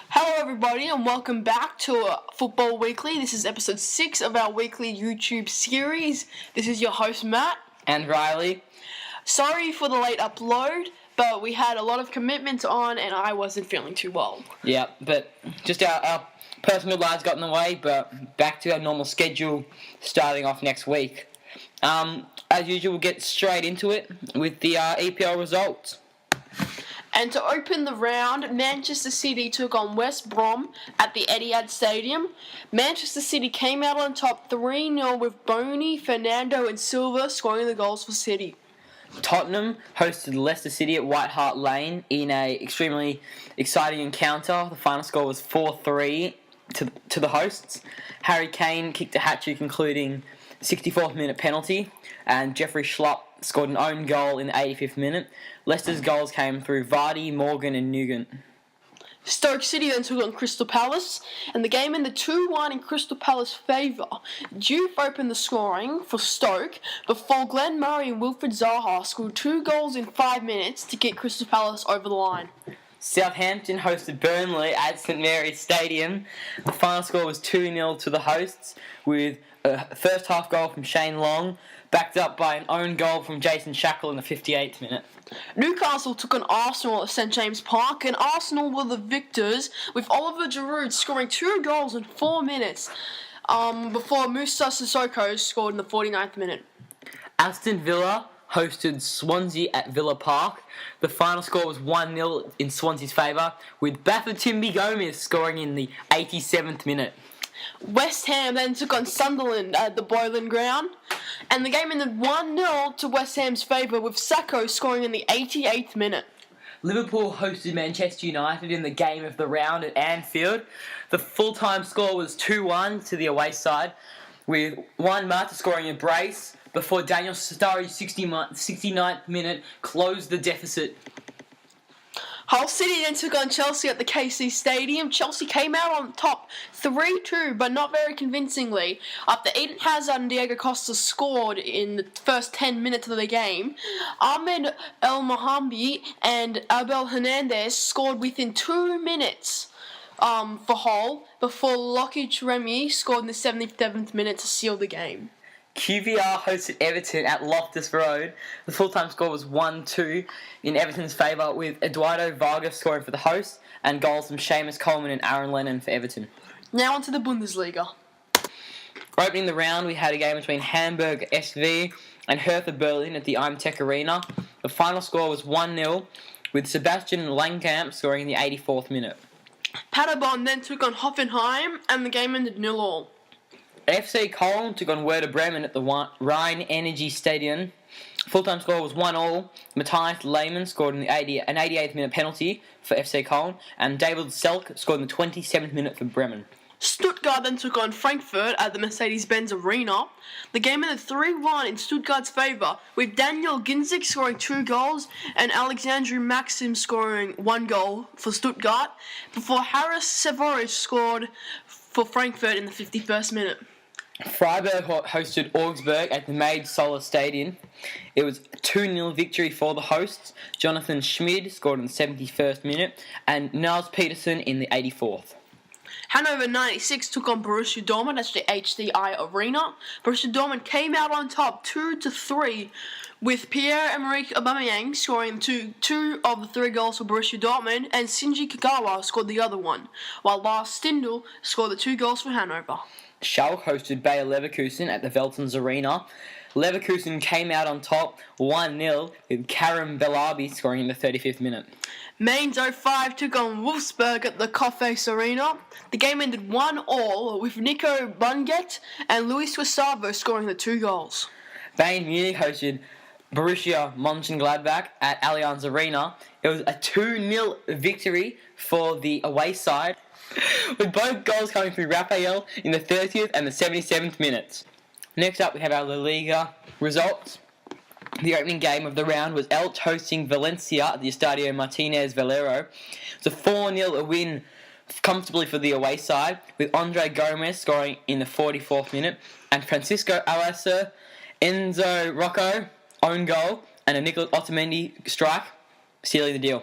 Hello everybody and welcome back to Football Weekly. This is episode 6 of our weekly YouTube series. This is your host Matt. And Riley. Sorry for the late upload, but we had a lot of commitments on and I wasn't feeling too well. Yeah, but just our personal lives got in the way, but back to our normal schedule starting off next week. As usual, we'll get straight into it with the EPL results. And to open the round, Manchester City took on West Brom at the Etihad Stadium. Manchester City came out on top 3-0 with Boney, Fernando and Silva scoring the goals for City. Tottenham hosted Leicester City at White Hart Lane in an extremely exciting encounter. The final score was 4-3 to the hosts. Harry Kane kicked a hat-trick including 64th minute penalty, and Jeffrey Schlupp scored an own goal in the 85th minute. Leicester's goals came through Vardy, Morgan and Nugent. Stoke City then took on Crystal Palace, and the game ended 2-1 in Crystal Palace's favour. Diouf opened the scoring for Stoke before Glenn Murray and Wilfred Zaha scored 2 goals in 5 minutes to get Crystal Palace over the line. Southampton hosted Burnley at St Mary's Stadium. The final score was 2-0 to the hosts, with a first half goal from Shane Long, backed up by an own goal from Jason Shackle in the 58th minute. Newcastle took on Arsenal at St James Park, and Arsenal were the victors, with Oliver Giroud scoring 2 goals in 4 minutes before Moussa Sissoko scored in the 49th minute. Aston Villa hosted Swansea at Villa Park. The final score was 1-0 in Swansea's favour, with Bafétimbi Gomis scoring in the 87th minute. West Ham then took on Sunderland at the Boylan Ground, and the game ended 1-0 to West Ham's favour, with Sacco scoring in the 88th minute. Liverpool hosted Manchester United in the game of the round at Anfield. The full-time score was 2-1 to the away side, with Juan Mata scoring a brace before Daniel Sturridge's 69th minute closed the deficit. Hull City then took on Chelsea at the KC Stadium. Chelsea came out on top 3-2, but not very convincingly. After Eden Hazard and Diego Costa scored in the first 10 minutes of the game, Ahmed El Mohambi and Abel Hernandez scored within 2 minutes for Hull, before Lockridge Remy scored in the 77th minute to seal the game. QPR hosted Everton at Loftus Road. The full-time score was 1-2 in Everton's favour, with Eduardo Vargas scoring for the hosts and goals from Seamus Coleman and Aaron Lennon for Everton. Now on to the Bundesliga. Opening the round, we had a game between Hamburg SV and Hertha Berlin at the Imtech Arena. The final score was 1-0, with Sebastian Langkamp scoring in the 84th minute. Paderborn then took on Hoffenheim, and the game ended 0-0. FC Köln took on Werder Bremen at the Rhine Energy Stadium. Full-time score was 1-1. Matthias Lehmann scored in an 88th minute penalty for FC Köln, and David Selk scored in the 27th minute for Bremen. Stuttgart then took on Frankfurt at the Mercedes-Benz Arena. The game ended 3-1 in Stuttgart's favour, with Daniel Ginzig scoring 2 goals and Alexandru Maxim scoring 1 goal for Stuttgart, before Haris Severovich scored for Frankfurt in the 51st minute. Freiburg hosted Augsburg at the Maid-Solar Stadium. It was a 2-0 victory for the hosts. Jonathan Schmid scored in the 71st minute and Niels Peterson in the 84th. Hannover 96 took on Borussia Dortmund at the HDI Arena. Borussia Dortmund came out on top 2-3, with Pierre-Emerick Aubameyang scoring two of the 3 goals for Borussia Dortmund, and Shinji Kagawa scored the other one, while Lars Stindl scored the 2 goals for Hannover. Schalke hosted Bayer Leverkusen at the Veltins Arena. Leverkusen came out on top 1-0, with Karim Belabi scoring in the 35th minute. Mainz 05 took on Wolfsburg at the Kofes Arena. The game ended 1-1, with Nico Bunget and Luis Gustavo scoring the 2 goals. Bayern Munich hosted Borussia Mönchengladbach at Allianz Arena. It was a 2-0 victory for the away side, with both goals coming through Raphael in the 30th and the 77th minutes. Next up, we have our La Liga results. The opening game of the round was Elche hosting Valencia at the Estadio Martínez Valero. It was a 4-0 win comfortably for the away side, with Andre Gomez scoring in the 44th minute, and Francisco Alassa, Enzo Rocco, own goal, and a Nicolas Otamendi strike, sealing the deal.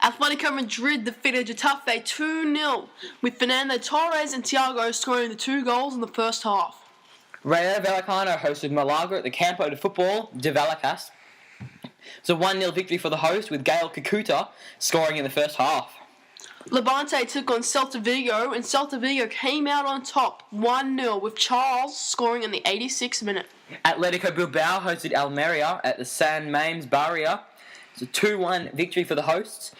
Atletico Madrid defeated Getafe 2-0, with Fernando Torres and Thiago scoring the 2 goals in the first half. Rayo Vallecano hosted Malaga at the Campo de Futbol de Vallecas. It's a 1-0 victory for the host, with Gael Kakuta scoring in the first half. Levante took on Celta Vigo, and Celta Vigo came out on top 1-0, with Charles scoring in the 86th minute. Atletico Bilbao hosted Almeria at the San Mames Barria. It's a 2-1 victory for the hosts,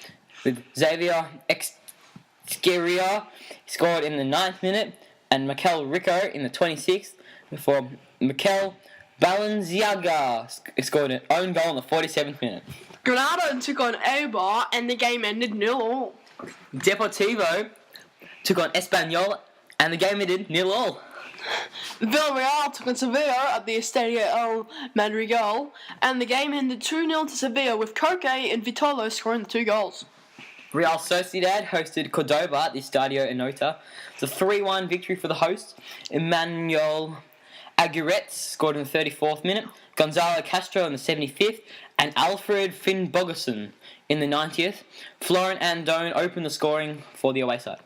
with Xavier Exqueria scored in the 9th minute and Mikel Rico in the 26th, before Mikel Balenciaga scored an own goal in the 47th minute. Granada took on Eibar, and the game ended 0-0. Deportivo took on Espanyol, and the game ended 0-0. Villarreal took on Sevilla at the Estadio El Madrigal, and the game ended 2-0 to Sevilla, with Koke and Vitolo scoring the 2 goals. Real Sociedad hosted Cordoba at the Estadio Enota. It's a 3-1 victory for the hosts. Emmanuel Aguirre scored in the 34th minute, Gonzalo Castro in the 75th, and Alfred Finnbogason in the 90th. Florent Andone opened the scoring for the away side.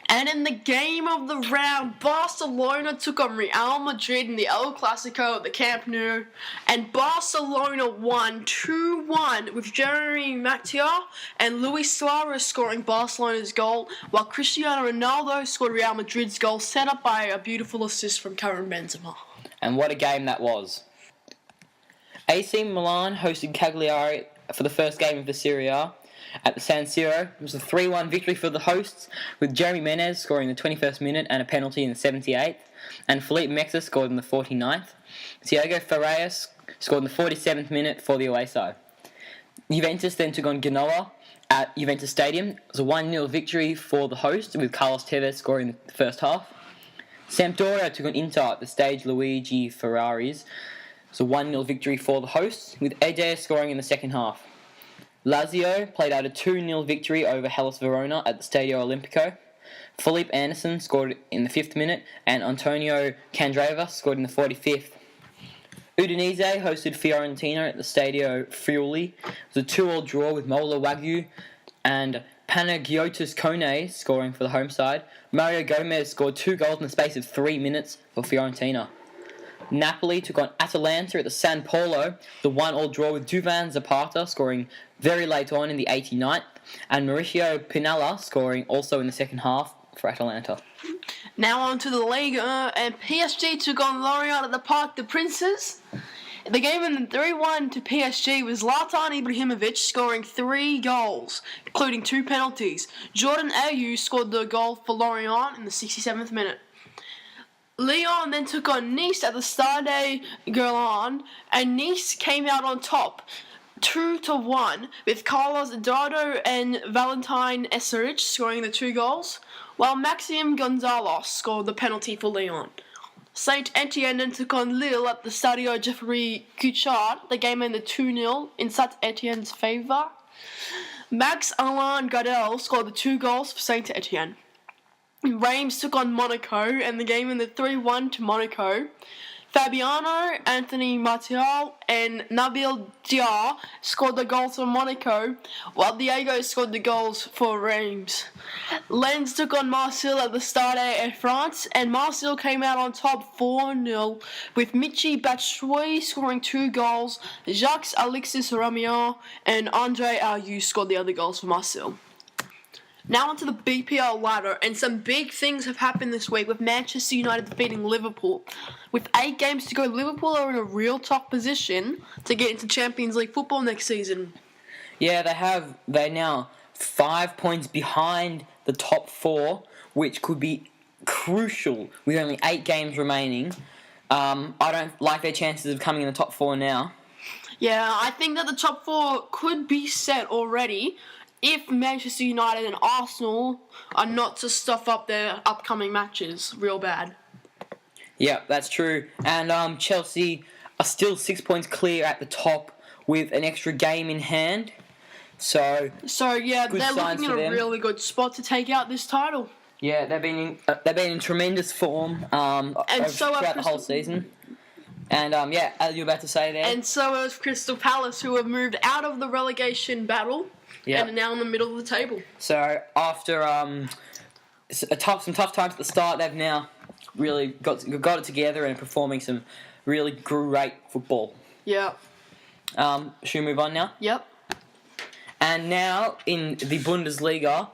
And in the game of the round, Barcelona took on Real Madrid in the El Clasico at the Camp Nou, and Barcelona won 2-1, with Jeremy Mattia and Luis Suarez scoring Barcelona's goal, while Cristiano Ronaldo scored Real Madrid's goal, set up by a beautiful assist from Karim Benzema. And what a game that was. AC Milan hosted Cagliari for the first game of the Serie A at the San Siro. It was a 3-1 victory for the hosts, with Jeremy Menez scoring in the 21st minute and a penalty in the 78th, and Felipe Mexa scored in the 49th. Thiago Ferreira scored in the 47th minute for the away side. Juventus then took on Genoa at Juventus Stadium. It was a 1-0 victory for the host, with Carlos Tevez scoring in the first half. Sampdoria took on Inter at the stage Luigi Ferraris. It was a 1-0 victory for the hosts, with Ede scoring in the second half. Lazio played out a 2-0 victory over Hellas Verona at the Stadio Olimpico. Philippe Anderson scored in the 5th minute, and Antonio Candreva scored in the 45th. Udinese hosted Fiorentina at the Stadio Friuli. It was a 2-2 draw, with Mola Wagyu and Panagiotis Kone scoring for the home side. Mario Gomez scored 2 goals in the space of 3 minutes for Fiorentina. Napoli took on Atalanta at the San Polo, the 1-1 draw, with Duvan Zapata scoring very late on in the 89th, and Mauricio Pinella scoring also in the second half for Atalanta. Now on to the Liga, and PSG took on Lorient at the Parc des Princes. The game ended 3-1 to PSG, with Zlatan Ibrahimovic scoring 3 goals, including 2 penalties. Jordan Ayew scored the goal for Lorient in the 67th minute. Lyon then took on Nice at the Stade Gerland, and Nice came out on top 2-1, with Carlos Eduardo and Valentin Esserich scoring the 2 goals, while Maxime Gonzalez scored the penalty for Lyon. Saint Etienne then took on Lille at the Stadio Geoffroy Guichard. The game ended 2-0 in Saint Etienne's favour. Max-Alain Gardel scored the 2 goals for Saint Etienne. Reims took on Monaco, and the game ended 3-1 to Monaco. Fabiano, Anthony Martial, and Nabil Diar scored the goals for Monaco, while Diego scored the goals for Reims. Lens took on Marseille at the Stade France, and Marseille came out on top 4-0, with Michy Batshuayi scoring 2 goals. Jacques Alexis Ramian and Andre Ayew scored the other goals for Marseille. Now onto the BPL ladder, and some big things have happened this week, with Manchester United defeating Liverpool. With 8 games to go, Liverpool are in a real tough position to get into Champions League football next season. Yeah, they have. They're now 5 points behind the top 4, which could be crucial with only 8 games remaining. I don't like their chances of coming in the top 4 now. Yeah, I think that the top 4 could be set already if Manchester United and Arsenal are not to stuff up their upcoming matches real bad. Yeah, that's true. And Chelsea are still 6 points clear at the top with an extra game in hand. So yeah, good they're signs looking for in a them. really good spot to take out this title. Yeah, they've been in tremendous form so throughout the whole season. And as you were about to say there. And so is Crystal Palace, who have moved out of the relegation battle and are now in the middle of the table. So after some tough times at the start, they've now really got it together and performing some really great football. Yeah. Should we move on now? Yep. And now in the Bundesliga,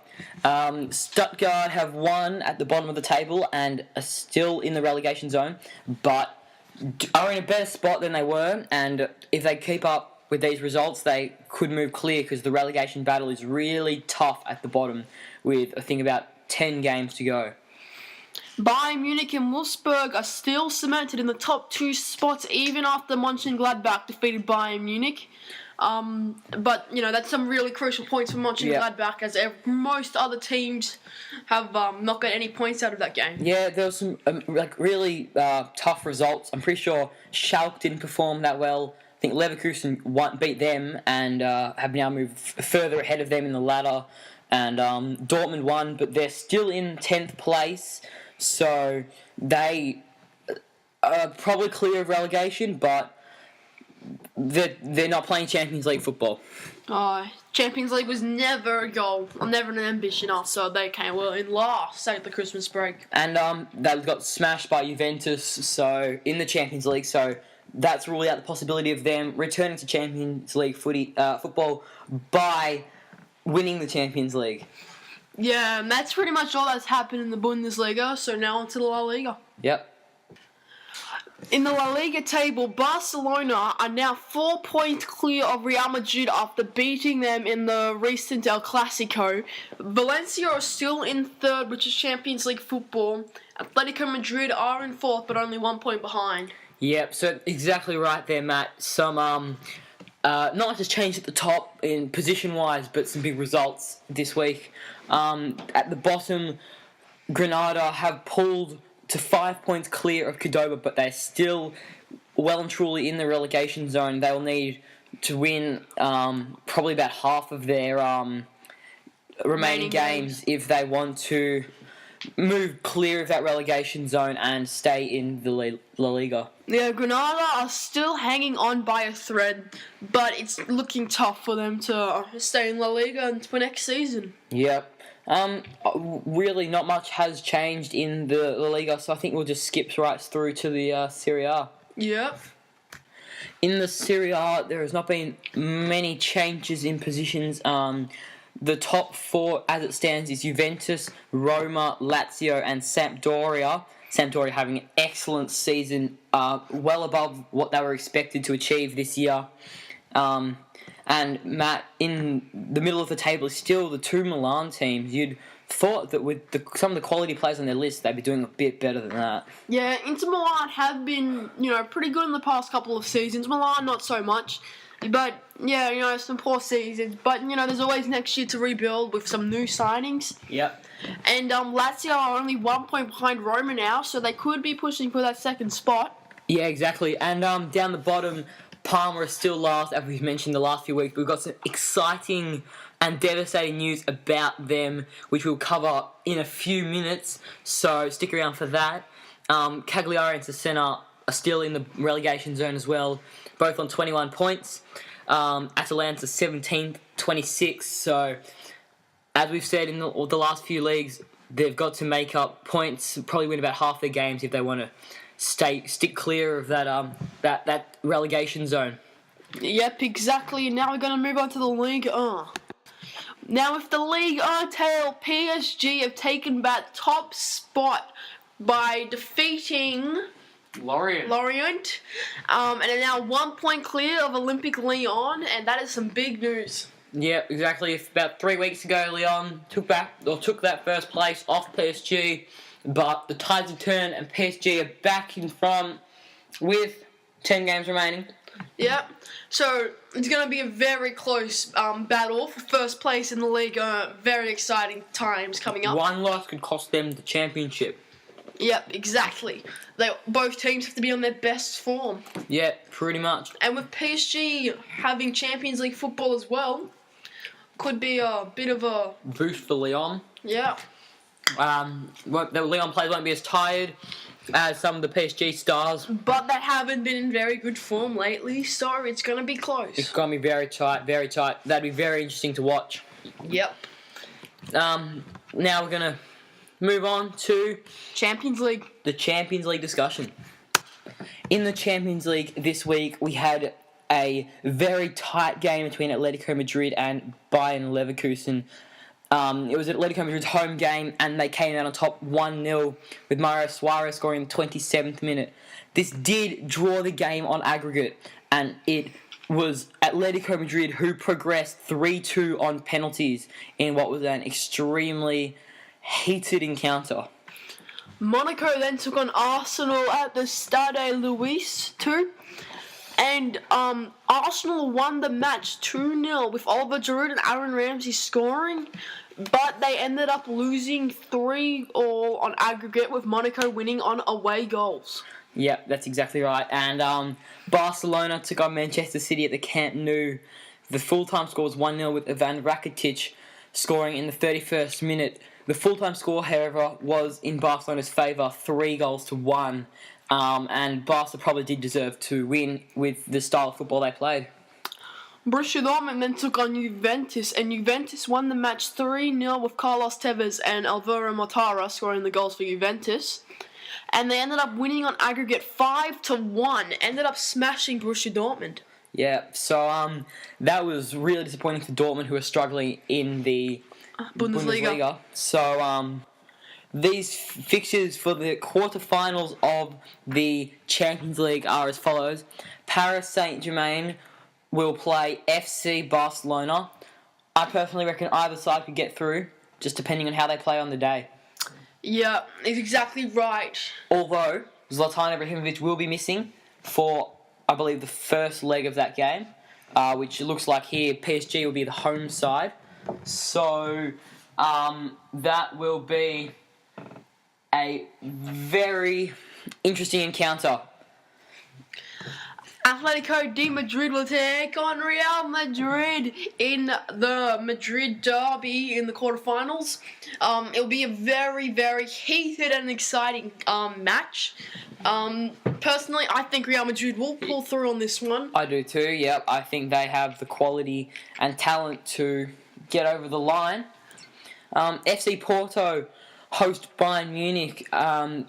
Stuttgart have won at the bottom of the table and are still in the relegation zone, but are in a better spot than they were. And if they keep up with these results, they could move clear because the relegation battle is really tough at the bottom with, I think, about 10 games to go. Bayern Munich and Wolfsburg are still cemented in the top 2 spots even after Mönchengladbach defeated Bayern Munich. But, that's some really crucial points for Mönchengladbach as most other teams have not got any points out of that game. Yeah, there was some really tough results. I'm pretty sure Schalke didn't perform that well. I think Leverkusen beat them and have now moved further ahead of them in the ladder. And Dortmund won, but they're still in 10th place. So they are probably clear of relegation, but they're not playing Champions League football. Champions League was never a goal, or never an ambition also. They came in last at the Christmas break. And they got smashed by Juventus so in the Champions League, so that's ruled out the possibility of them returning to Champions League football by winning the Champions League. Yeah, and that's pretty much all that's happened in the Bundesliga, so now on to the La Liga. Yep. In the La Liga table, Barcelona are now 4 points clear of Real Madrid after beating them in the recent El Clasico. Valencia are still in 3rd, which is Champions League football. Atletico Madrid are in 4th, but only 1 point behind. Yep, so exactly right there, Matt. Some not much has changed at the top in position-wise, but some big results this week. At the bottom, Granada have pulled to 5 points clear of Cordoba, but they're still well and truly in the relegation zone. They will need to win probably about half of their remaining games if they want to move clear of that relegation zone and stay in the La Liga. Yeah, Granada are still hanging on by a thread, but it's looking tough for them to stay in La Liga until next season. Yep. Really not much has changed in the La Liga, so I think we'll just skip right through to the Serie A. Yep. In the Serie A, there has not been many changes in positions. The top 4, as it stands, is Juventus, Roma, Lazio, and Sampdoria. Sampdoria having an excellent season, well above what they were expected to achieve this year. And Matt, in the middle of the table is still the 2 Milan teams. You'd thought that with some of the quality players on their list, they'd be doing a bit better than that. Yeah, Inter Milan have been, pretty good in the past couple of seasons. Milan, not so much. But, yeah, some poor seasons. But, there's always next year to rebuild with some new signings. Yep. And Lazio are only 1 point behind Roma now, so they could be pushing for that second spot. Yeah, exactly. And down the bottom, Parma is still last, as we've mentioned the last few weeks. We've got some exciting and devastating news about them, which we'll cover in a few minutes, so stick around for that. Cagliari and Cesena are still in the relegation zone as well, both on 21 points. Atalanta 17th, 26. So, as we've said in the last few leagues, they've got to make up points, probably win about half their games if they want to stick clear of that relegation zone. Yep, exactly. Now we're going to move on to the Ligue 1. Now, with the Ligue 1 tail, PSG have taken back top spot by defeating Lorient, and are now 1 point clear of Olympique Lyon, and that is some big news. Yeah, exactly. About 3 weeks ago, Lyon took that first place off PSG, but the tides have turned, and PSG are back in front with 10 games remaining. Yep. So it's going to be a very close battle for first place in the league. Very exciting times coming up. One loss could cost them the championship. Yep, exactly. Both teams have to be on their best form. Yeah, pretty much. And with PSG having Champions League football as well, could be a bit of a boost for Lyon. Yeah. The Leon players won't be as tired as some of the PSG stars. But they haven't been in very good form lately, so it's going to be close. It's going to be very tight, very tight. That'd be very interesting to watch. Yep. Now we're going to move on to Champions League. the Champions League discussion. In the Champions League this week, we had a very tight game between Atletico Madrid and Bayern Leverkusen. It was Atletico Madrid's home game, and they came out on top 1-0 with Mario Suarez scoring in the 27th minute. This did draw the game on aggregate, and it was Atletico Madrid who progressed 3-2 on penalties in what was an extremely heated encounter. Monaco then took on Arsenal at the Stade Louis too. And Arsenal won the match 2-0 with Oliver Giroud and Aaron Ramsey scoring. But they ended up losing 3-3 on aggregate, with Monaco winning on away goals. Yep, that's exactly right. And Barcelona took on Manchester City at the Camp Nou. The full-time score was 1-0 with Ivan Rakitic scoring in the 31st minute. The full-time score, however, was in Barcelona's favour, 3-1. And Barca probably did deserve to win with the style of football they played. Borussia Dortmund then took on Juventus, and Juventus won the match 3-0 with Carlos Tevez and Alvaro Morata scoring the goals for Juventus. And they ended up winning on aggregate 5-1, ended up smashing Borussia Dortmund. Yeah, so that was really disappointing for Dortmund, who are struggling in the Bundesliga. So these fixtures for the quarterfinals of the Champions League are as follows. Paris Saint-Germain will play FC Barcelona. I personally reckon either side could get through, just depending on how they play on the day. Yeah, it's exactly right. Although Zlatan Ibrahimovic will be missing for, I believe, the first leg of that game, which it looks like here PSG will be the home side. So that will be a very interesting encounter. Atletico de Madrid will take on Real Madrid in the Madrid derby in the quarterfinals. It'll be a very, very heated and exciting match. Personally, I think Real Madrid will pull through on this one. I do too, yep. I think they have the quality and talent to get over the line. FC Porto host Bayern Munich.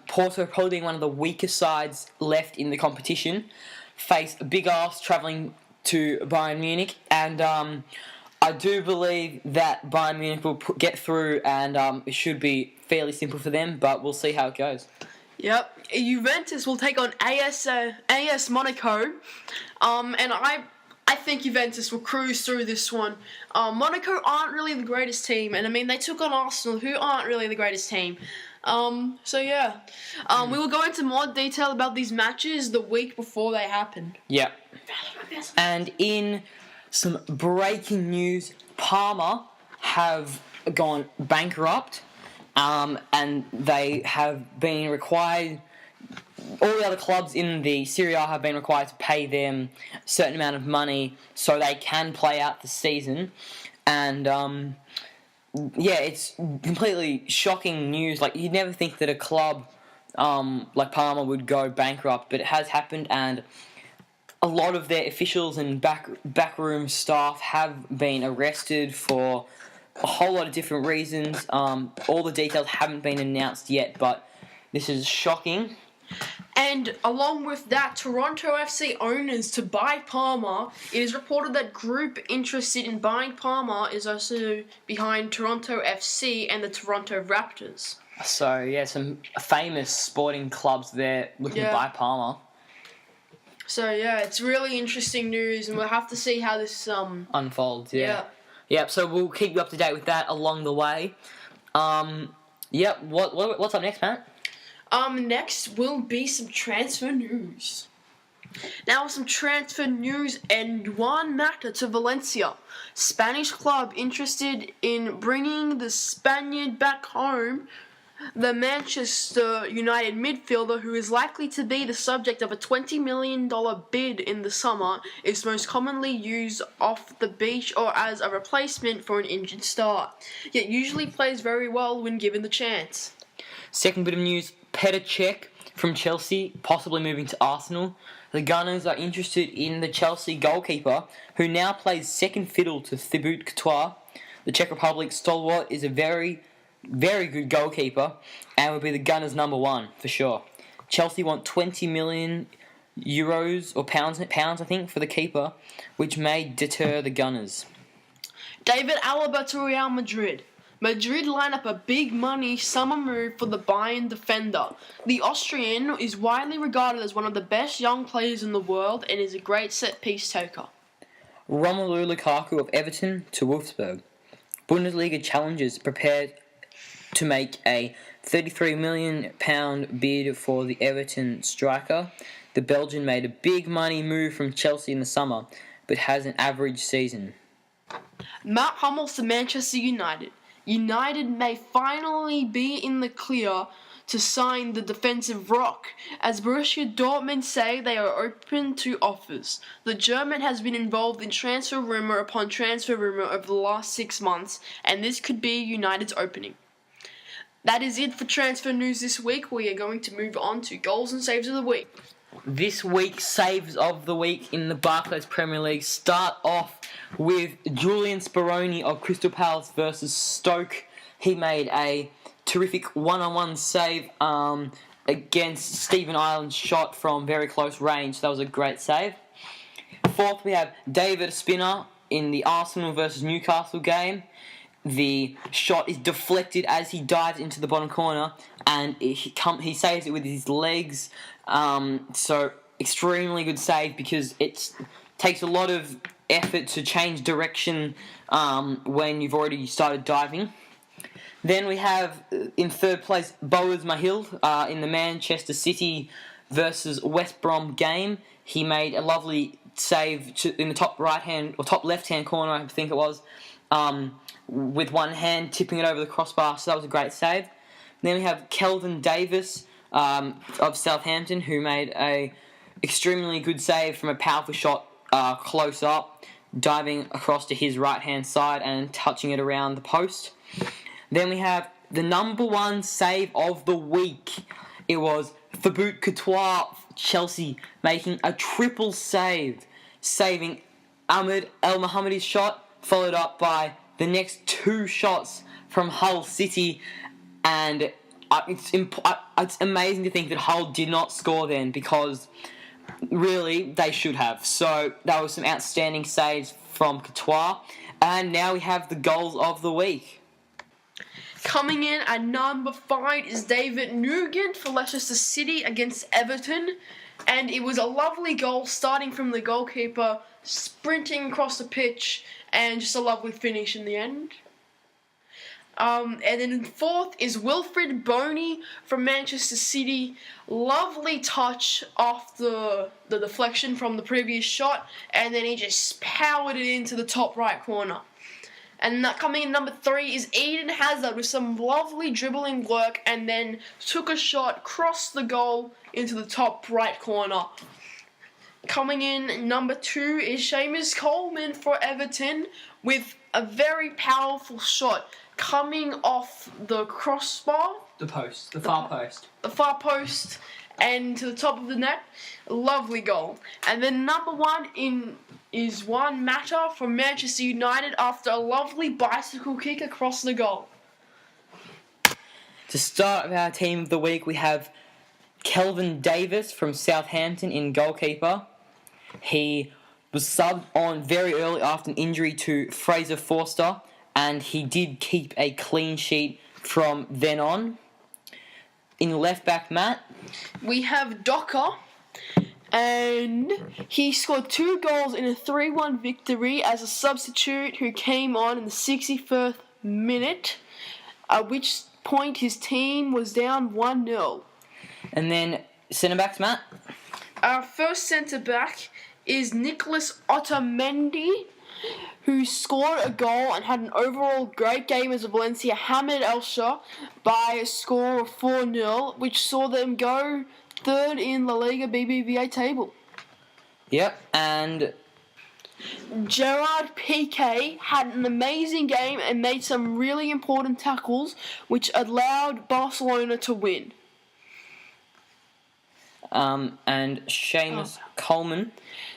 Porto probably being one of the weaker sides left in the competition, face Big Arse travelling to Bayern Munich, and I do believe that Bayern Munich will get through, and it should be fairly simple for them, but we'll see how it goes. Yep. Juventus will take on AS Monaco, and I think Juventus will cruise through this one. Monaco aren't really the greatest team, and I mean, they took on Arsenal, who aren't really the greatest team. So yeah. We will go into more detail about these matches the week before they happen. Yep. And in some breaking news, Parma have gone bankrupt, and they have been required. All the other clubs in the Serie A have been required to pay them a certain amount of money so they can play out the season. And yeah, it's completely shocking news. Like, you'd never think that a club like Parma would go bankrupt, but it has happened, and a lot of their officials and backroom staff have been arrested for a whole lot of different reasons. All the details haven't been announced yet, but this is shocking. And along with that, Toronto FC owners to buy Parma. It is reported that group interested in buying Parma is also behind Toronto FC and the Toronto Raptors. So yeah, some famous sporting clubs there looking to buy Parma. So yeah, it's really interesting news, and we'll have to see how this unfolds. Yep. So we'll keep you up to date with that along the way. Yep. What's up next, Matt? Next will be some transfer news. Now, some transfer news and Juan Mata to Valencia. Spanish club interested in bringing the Spaniard back home The Manchester United midfielder, who is likely to be the subject of a $20 million bid in the summer, is most commonly used off the beach or as a replacement for an injured star, yet usually plays very well when given the chance. Second bit of news, Petr Cech from Chelsea, possibly moving to Arsenal. The Gunners are interested in the Chelsea goalkeeper, who now plays second fiddle to Thibaut Courtois. The Czech Republic stalwart is a very good goalkeeper and would be the Gunners' number one for sure. Chelsea want 20 million euros or pounds I think for the keeper, which may deter the Gunners. David Alaba to Real Madrid. Madrid line up a big money summer move for the Bayern defender. The Austrian is widely regarded as one of the best young players in the world and is a great set-piece taker. Romelu Lukaku of Everton to Wolfsburg. Bundesliga challengers prepared to make a £33 million bid for the Everton striker. The Belgian made a big money move from Chelsea in the summer, but has an average season. Matt Hummels to Manchester United. United may finally be in the clear to sign the defensive rock, as Borussia Dortmund say they are open to offers. The German has been involved in transfer rumour upon transfer rumour over the last 6 months, and this could be United's opening. That is it for transfer news this week. We are going to move on to goals and saves of the week. This week's saves of the week in the Barclays Premier League start off with Julian Speroni of Crystal Palace versus Stoke. He made a terrific one-on-one save against Stephen Ireland's shot from very close range. That was a great save. Fourth, we have David Spinner in the Arsenal versus Newcastle game. The shot is deflected as he dives into the bottom corner, and he saves it with his legs. So extremely good save because it takes a lot of effort to change direction when you've already started diving. Then we have, in third place, Boaz Mahil in the Manchester City versus West Brom game. He made a lovely save in the top right-hand, or top left-hand corner, I think it was, with one hand, tipping it over the crossbar, so that was a great save. Then we have Kelvin Davis of Southampton, who made a extremely good save from a powerful shot close up, diving across to his right-hand side and touching it around the post. Then we have the number one save of the week. It was Thibaut Courtois, Chelsea, making a triple save, saving Ahmed El Mohammedi's shot, followed up by the next two shots from Hull City, and it's amazing to think that Hull did not score then, because really they should have. So that was some outstanding saves from Courtois, and now we have the goals of the week. Coming in at number 5 is David Nugent for Leicester City against Everton, and it was a lovely goal starting from the goalkeeper, sprinting across the pitch, and just a lovely finish in the end. And then fourth is Wilfred Boney from Manchester City. Lovely touch off the deflection from the previous shot, and then he just powered it into the top right corner. And coming in number 3 is Eden Hazard with some lovely dribbling work, and then took a shot, crossed the goal into the top right corner. Coming in number 2 is Seamus Coleman for Everton with a very powerful shot coming off the crossbar. The post, the far post. The far post and to the top of the net. Lovely goal. And then number 1 is Juan Mata from Manchester United after a lovely bicycle kick across the goal. To start our team of the week, we have Kelvin Davis from Southampton in goalkeeper. He was subbed on very early after an injury to Fraser Forster, and he did keep a clean sheet from then on. In left back, Matt, we have Docker, and he scored 2 goals in a 3-1 victory as a substitute who came on in the 61st minute, at which point his team was down 1-0. And then centre-backs, Matt. Our first centre-back is Nicholas Otamendi, who scored a goal and had an overall great game as Valencia hammered Elche by a score of 4-0, which saw them go third in La Liga BBVA table. Yep, and Gerard Piqué had an amazing game and made some really important tackles, which allowed Barcelona to win. And Seamus Coleman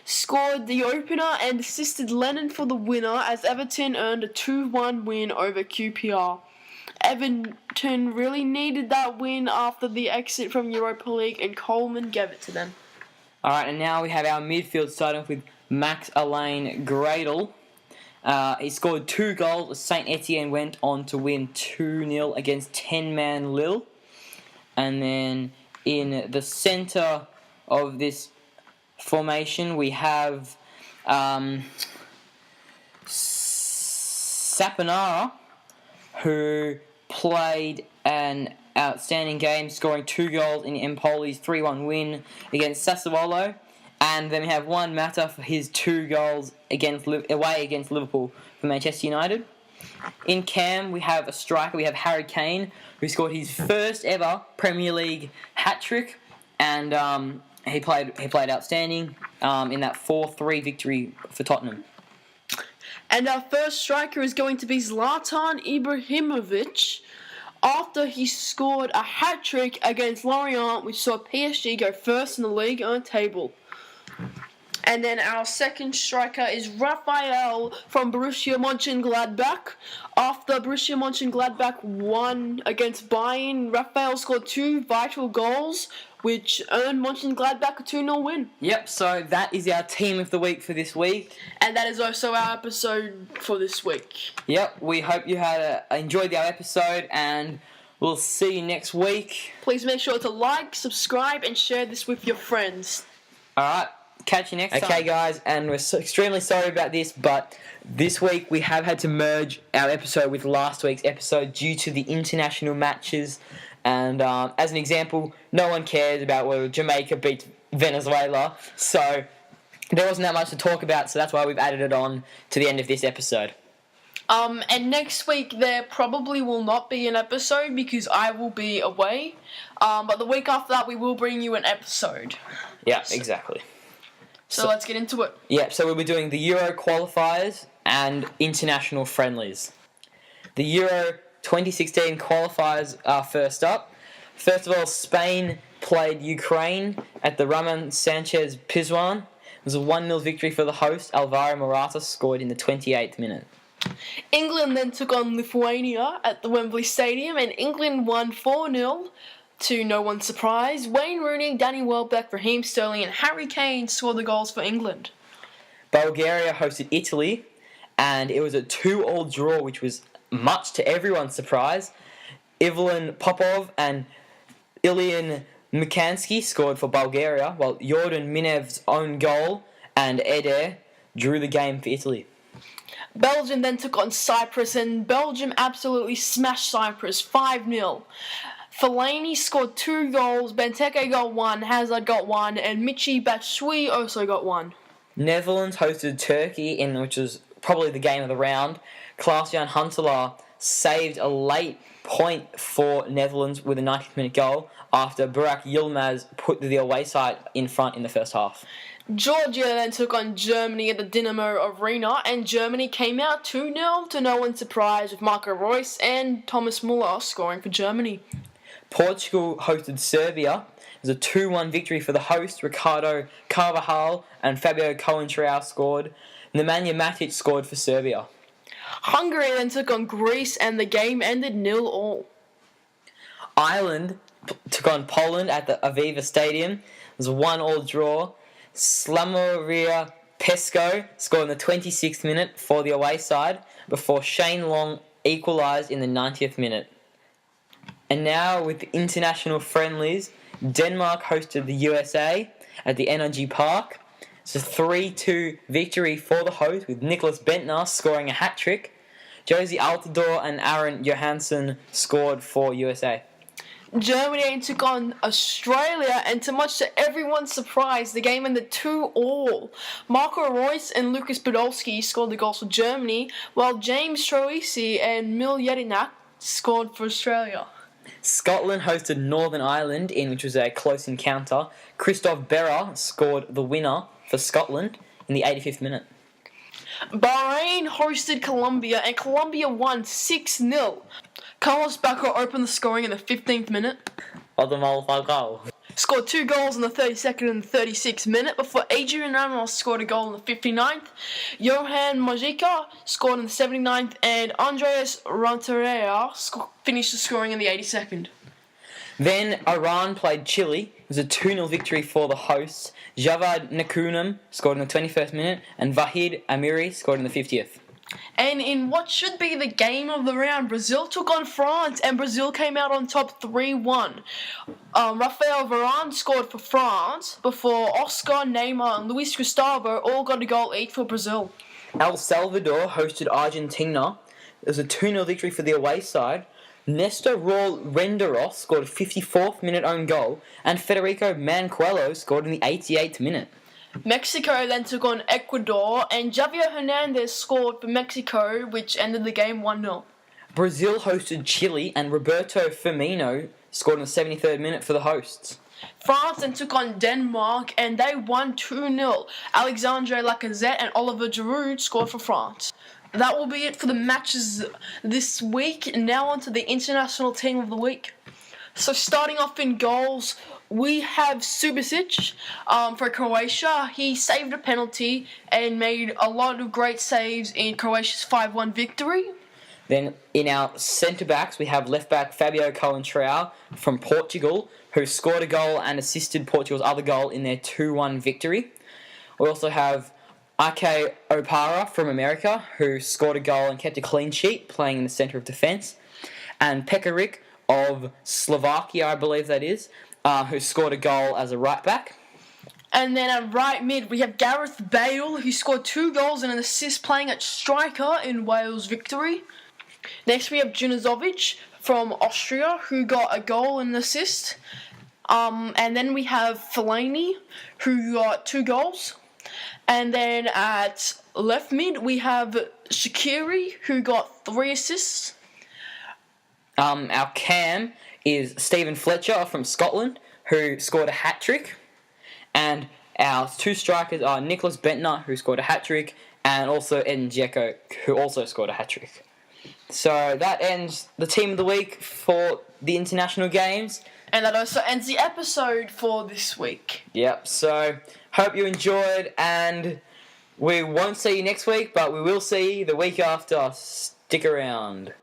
Scored the opener and assisted Lennon for the winner as Everton earned a 2-1 win over QPR. Everton really needed that win after the exit from Europa League, and Coleman gave it to them. Alright, and now we have our midfield starting off with Max Alain Gradel. He scored 2 goals as St Etienne went on to win 2-0 against 10-man Lille. And then in the centre of this formation we have Saponara, who played an outstanding game, scoring 2 goals in Empoli's 3-1 win against Sassuolo. And then we have Juan Mata for his 2 goals away against Liverpool for Manchester United. In Cam, we have a striker. We have Harry Kane, who scored his first ever Premier League hat-trick. And he played outstanding in that 4-3 victory for Tottenham. And our first striker is going to be Zlatan Ibrahimovic, after he scored a hat-trick against Lorient, which saw PSG go first in the Ligue 1 table. And then our second striker is Raphael from Borussia Mönchengladbach. After Borussia Mönchengladbach won against Bayern, Raphael scored 2 vital goals, which earned Mönchengladbach a 2-0 win. Yep, so that is our team of the week for this week. And that is also our episode for this week. Yep, we hope you had enjoyed our episode, and we'll see you next week. Please make sure to like, subscribe, and share this with your friends. Alright, catch you next time. Okay, guys, and we're extremely sorry about this, but this week we have had to merge our episode with last week's episode due to the international matches. And as an example, no one cares about whether Jamaica beat Venezuela, so there wasn't that much to talk about, so that's why we've added it on to the end of this episode. And next week there probably will not be an episode because I will be away. But the week after that we will bring you an episode. Yeah, exactly. So let's get into it. Yeah, so we'll be doing the Euro qualifiers and international friendlies. The Euro 2016 qualifiers are first up. First of all, Spain played Ukraine at the Ramon Sanchez Pizjuan. It was a 1-0 victory for the host. Alvaro Morata scored in the 28th minute. England then took on Lithuania at the Wembley Stadium, and England won 4-0 to no one's surprise. Wayne Rooney, Danny Welbeck, Raheem Sterling, and Harry Kane scored the goals for England. Bulgaria hosted Italy, and it was a 2-2 draw, which was much to everyone's surprise. Ivan Popov and Ilian Mikansky scored for Bulgaria, while Jordan Minev's own goal and Eder drew the game for Italy. Belgium then took on Cyprus, and Belgium absolutely smashed Cyprus 5-0. Fellaini scored 2 goals, Benteke got 1, Hazard got 1, and Michy Batshuayi also got 1. Netherlands hosted Turkey, which was probably the game of the round. Klaas-Jan Huntelaar saved a late point for Netherlands with a 90th minute goal after Burak Yilmaz put the away side in front in the first half. Georgia then took on Germany at the Dinamo Arena, and Germany came out 2-0 to no one's surprise, with Marco Reus and Thomas Müller scoring for Germany. Portugal hosted Serbia. It was a 2-1 victory for the host. Ricardo Carvajal and Fabio Coentrão scored. Nemanja Matic scored for Serbia. Hungary then took on Greece, and the game ended 0-0. Ireland took on Poland at the Aviva Stadium. It was a 1-1 draw. Slamoria Pesko scored in the 26th minute for the away side before Shane Long equalised in the 90th minute. And now with the international friendlies, Denmark hosted the USA at the Energy Park. It's a 3-2 victory for the host, with Nicholas Bentner scoring a hat-trick. Josie Altidore and Aaron Johansson scored for USA. Germany took on Australia, and much to everyone's surprise, the game ended 2-2. Marco Reus and Lucas Podolski scored the goals for Germany, while James Troisi and Mil Jedinak scored for Australia. Scotland hosted Northern Ireland in which was a close encounter. Christoph Berra scored the winner for Scotland in the 85th minute. Bahrain hosted Colombia, and Colombia won 6-0. Carlos Bacco opened the scoring in the 15th minute. Scored 2 goals in the 32nd and 36th minute before Adrian Ramos scored a goal in the 59th. Johan Mojica scored in the 79th, and Andreas Rantarea finished the scoring in the 82nd. Then Iran played Chile. It was a 2-0 victory for the hosts. Javad Nakunam scored in the 21st minute, and Vahid Amiri scored in the 50th. And in what should be the game of the round, Brazil took on France, and Brazil came out on top 3-1. Rafael Varane scored for France, before Oscar, Neymar, and Luis Gustavo all got a goal each for Brazil. El Salvador hosted Argentina. It was a 2-0 victory for the away side. Nestor Raul Renderos scored a 54th minute own goal, and Federico Mancuello scored in the 88th minute. Mexico then took on Ecuador, and Javier Hernandez scored for Mexico, which ended the game 1-0. Brazil hosted Chile, and Roberto Firmino scored in the 73rd minute for the hosts. France then took on Denmark, and they won 2-0. Alexandre Lacazette and Oliver Giroud scored for France. That will be it for the matches this week. Now on to the International Team of the Week. So starting off in goals, we have Subasic for Croatia. He saved a penalty and made a lot of great saves in Croatia's 5-1 victory. Then in our centre-backs, we have left-back Fabio Coentrão from Portugal, who scored a goal and assisted Portugal's other goal in their 2-1 victory. We also have Ike Opara from America, who scored a goal and kept a clean sheet, playing in the centre of defence. And Pekarik of Slovakia, I believe that is, who scored a goal as a right-back. And then at right mid, we have Gareth Bale, who scored 2 goals and an assist playing at striker in Wales' victory. Next, we have Junuzovic from Austria, who got a goal and an assist. And then we have Fellaini, who got 2 goals. And then at left mid, we have Shaqiri, who got 3 assists. Our cam is Stephen Fletcher from Scotland, who scored a hat-trick. And our 2 strikers are Nicholas Bentner, who scored a hat-trick, and also Edin Dzeko, who also scored a hat-trick. So that ends the Team of the Week for the international games. And that also ends the episode for this week. Yep, so hope you enjoyed, and we won't see you next week, but we will see you the week after. Stick around.